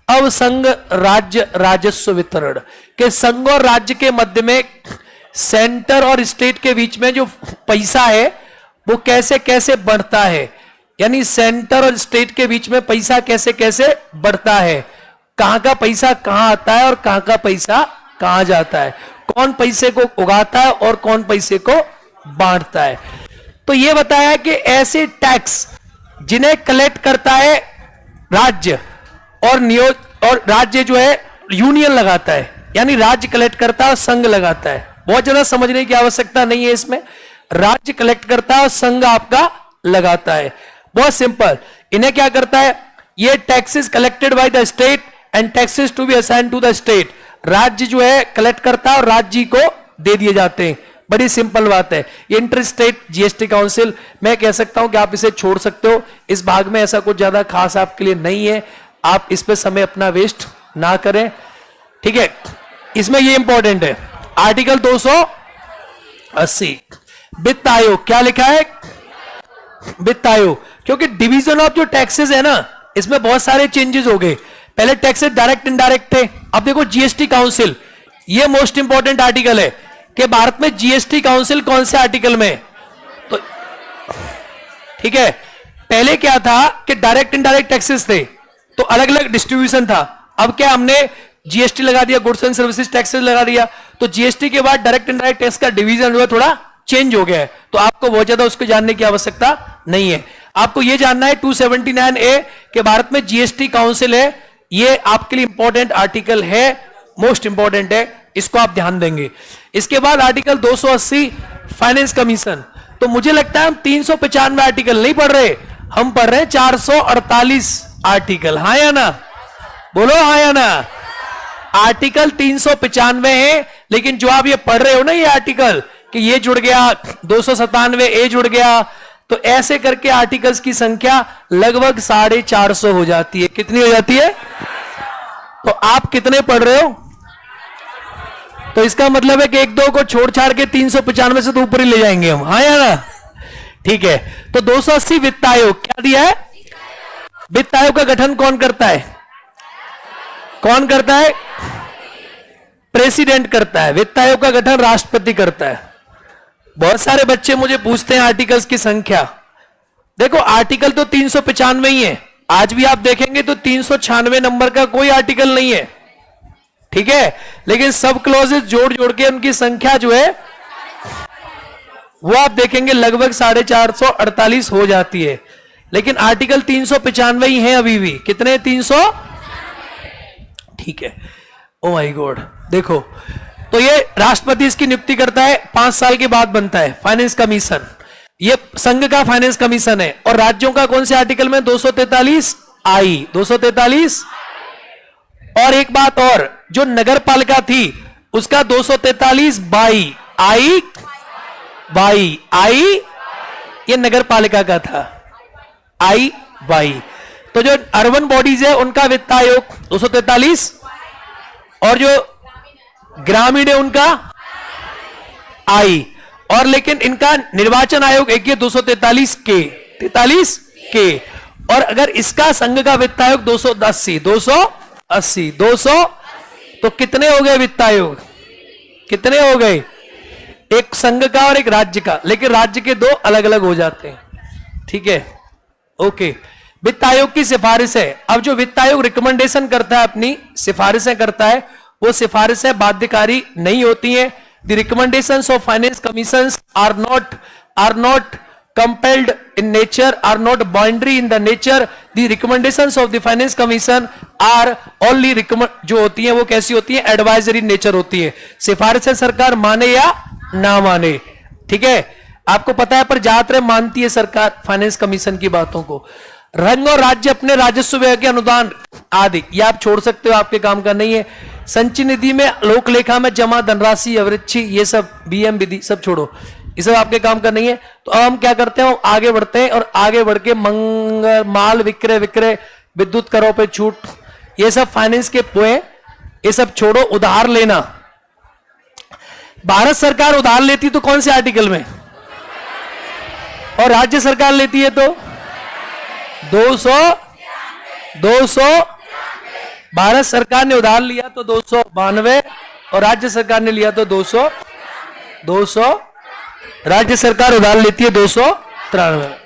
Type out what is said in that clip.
अब संघ राज्य राजस्व वितरण के संघ और राज्य के मध्य में सेंटर और स्टेट के बीच में जो पैसा है वो कैसे कैसे बढ़ता है, यानी सेंटर और स्टेट के बीच में पैसा कैसे कैसे बढ़ता है, कहां का पैसा कहां आता है और कहां का पैसा कहां जाता है, कौन पैसे को उगाता है और कौन पैसे को बांटता है। तो यह बताया कि ऐसे टैक्स जिन्हें कलेक्ट करता है राज्य और राज्य जो है यूनियन लगाता है, यानी राज्य कलेक्ट करता है और संघ लगाता है। बहुत ज्यादा समझने की आवश्यकता नहीं है इसमें, राज्य कलेक्ट करता है और संघ आपका लगाता है। बहुत सिंपल, इन्हें क्या करता है, ये taxes collected by the state and taxes to be assign to the state, राज्य जो है कलेक्ट करता है और राज्य को दे दिए जाते हैं। बड़ी सिंपल बात है। इंटर स्टेट जीएसटी काउंसिल, मैं कह सकता हूं कि आप इसे छोड़ सकते हो, इस भाग में ऐसा कुछ ज्यादा खास आपके लिए नहीं है, आप इस पे समय अपना वेस्ट ना करें, ठीक है। इसमें ये इंपॉर्टेंट है, आर्टिकल 280 वित्त आयोग, क्या लिखा है, वित्त आयोग, क्योंकि डिवीजन ऑफ जो टैक्सेस है ना, इसमें बहुत सारे चेंजेस हो गए। पहले टैक्सेस डायरेक्ट इनडायरेक्ट थे, अब देखो जीएसटी काउंसिल, ये मोस्ट इंपॉर्टेंट आर्टिकल है कि भारत में जीएसटी काउंसिल कौन से आर्टिकल में, तो ठीक है। पहले क्या था कि डायरेक्ट इनडायरेक्ट टैक्सेस थे तो अलग अलग डिस्ट्रीब्यूशन था, अब क्या हमने जीएसटी लगा दिया, गुड्स एंड सर्विसेज टैक्सेस लगा दिया, तो जीएसटी के बाद डायरेक्ट इनडायरेक्ट टैक्स का डिवीजन जो है थोड़ा चेंज हो गया है। तो आपको बहुत ज्यादा उसको जानने की आवश्यकता नहीं है, आपको यह जानना है 279A के भारत में जीएसटी काउंसिल है, ये आपके लिए इंपॉर्टेंट आर्टिकल है, मोस्ट इंपॉर्टेंट है, इसको आप ध्यान देंगे। इसके बाद आर्टिकल 280 फाइनेंस कमीशन, तो मुझे लगता है हम 395 आर्टिकल नहीं पढ़ रहे, हम पढ़ रहे हैं 448 आर्टिकल, हाँ या ना, बोलो हाँ या ना। आर्टिकल 395 है, लेकिन जो आप ये पढ़ रहे हो ना ये आर्टिकल कि ये जुड़ गया 297A जुड़ गया, तो ऐसे करके आर्टिकल्स की संख्या लगभग 450 हो जाती है। कितनी हो जाती है, तो आप कितने पढ़ रहे हो, तो इसका मतलब है कि एक दो को छोड़ छाड़ के 395 से तो ऊपर ही ले जाएंगे हम, हाँ या ना, ठीक है। तो 280 वित्त आयोग, क्या दिया है, वित्त आयोग का गठन कौन करता है, कौन करता है, प्रेसिडेंट करता है। वित्त आयोग का गठन राष्ट्रपति करता है। बहुत सारे बच्चे मुझे पूछते हैं आर्टिकल्स की संख्या, देखो आर्टिकल तो 395 ही है, आज भी आप देखेंगे तो 396 नंबर का कोई आर्टिकल नहीं है, ठीक है, लेकिन सब क्लॉजेस जोड़ जोड़ के उनकी संख्या जो है वो आप देखेंगे लगभग 448 हो जाती है, लेकिन आर्टिकल 395 ही है अभी भी। कितने, 300, ठीक है। ओ माय गॉड, देखो तो ये राष्ट्रपति इसकी नियुक्ति करता है, 5 साल के बाद बनता है फाइनेंस कमीशन, ये संघ का फाइनेंस कमीशन है। और राज्यों का कौन से आर्टिकल में, 243 आई, 243। और एक बात और, जो नगर पालिका थी उसका 243 बाई, आई बाई, आई ये नगर पालिका का था, आई बाई। तो जो अर्बन बॉडीज है उनका वित्त आयोग 243, और जो ग्रामीण है उनका आई, और लेकिन इनका निर्वाचन आयोग एक 243 के, 43 के, और अगर इसका संघ का वित्त आयोग 280, 200, तो कितने हो गए वित्त आयोग, कितने हो गए, एक संघ का और एक राज्य का, लेकिन राज्य के 2 अलग अलग हो जाते हैं, ठीक है, ओके। वित्त आयोग की सिफारिश है, अब जो वित्त आयोग रिकमेंडेशन करता है, अपनी सिफारिशें करता है, वो सिफारिशें बाध्यकारी नहीं होती हैं। The recommendations of finance commissions are not compelled in nature, are not boundary in the nature. The recommendations of the finance commission are only जो होती हैं वो कैसी होती हैं, एडवाइजरी नेचर होती है, सिफारिशें सरकार माने या ना माने, ठीक है, आपको पता है, पर ज्यादातर मानती है सरकार फाइनेंस कमीशन की बातों को। रंग और राज्य अपने राजस्व व्यय के अनुदान आदि, ये आप छोड़ सकते हो, आपके काम का नहीं है। संचय निधि में, लोक लेखा में जमा धनराशि, अवृक्षि, ये सब बीएम विधि सब छोड़ो, ये सब आपके काम का नहीं है। तो अब हम क्या करते हैं, आगे बढ़ते हैं, और आगे बढ़ के माल विक्रय, विद्युत करों पे छूट, ये सब फाइनेंस के पोए, ये सब छोड़ो। उधार लेना, भारत सरकार उधार लेती तो कौन से आर्टिकल में, और राज्य सरकार लेती है तो 200, भारत सरकार ने उधार लिया तो 292 और राज्य सरकार ने लिया तो 200 राज्य सरकार उधार लेती है 293।